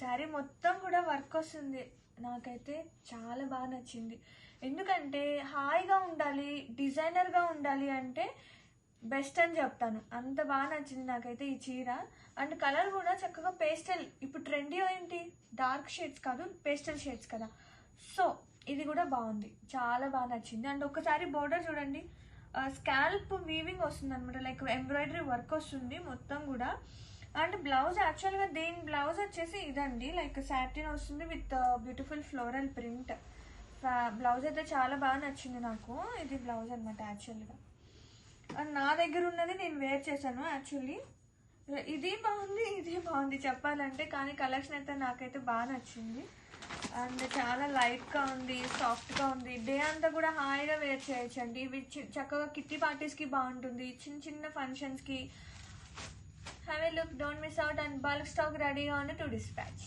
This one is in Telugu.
శారీ మొత్తం కూడా వర్క్ వస్తుంది. నాకైతే చాలా బాగా నచ్చింది. ఎందుకంటే హాయిగా ఉండాలి, డిజైనర్గా ఉండాలి అంటే బెస్ట్ అని చెప్తాను. అంత బాగా నచ్చింది నాకైతే ఈ చీర. అండ్ కలర్ కూడా చక్కగా పేస్టల్, ఇప్పుడు ట్రెండీ ఏంటి డార్క్ షేడ్స్ కాదు, పేస్టల్ షేడ్స్ కదా. సో ఇది కూడా బాగుంది, చాలా బాగా నచ్చింది. అండ్ ఒకసారి బోర్డర్ చూడండి, స్కాల్ప్ వీవింగ్ వస్తుంది అనమాట, లైక్ ఎంబ్రాయిడరీ వర్క్ వస్తుంది మొత్తం కూడా. అండ్ బ్లౌజ్ యాక్చువల్గా దీని బ్లౌజ్ వచ్చేసి ఇదండి, లైక్ సాటిన్ వస్తుంది with beautiful floral print. Blouse అయితే చాలా బాగా నచ్చింది నాకు. ఇది బ్లౌజ్ అనమాట యాక్చువల్గా. అండ్ నా దగ్గర ఉన్నది నేను వేర్ చేశాను యాక్చువల్లీ. ఇది బాగుంది, ఇది బాగుంది చెప్పాలంటే, కానీ కలెక్షన్ అయితే నాకైతే బాగా నచ్చింది. అండ్ చాలా లైట్గా ఉంది, సాఫ్ట్గా ఉంది. డే అంతా కూడా హాయిగా వేర్ చేయొచ్చండి. ఇవి చక్కగా కిట్టి పార్టీస్కి బాగుంటుంది, చిన్న చిన్న ఫంక్షన్స్కి. Have a look, don't miss out. And bulk stock రెడీగా ఉంది టు డిస్పాచ్.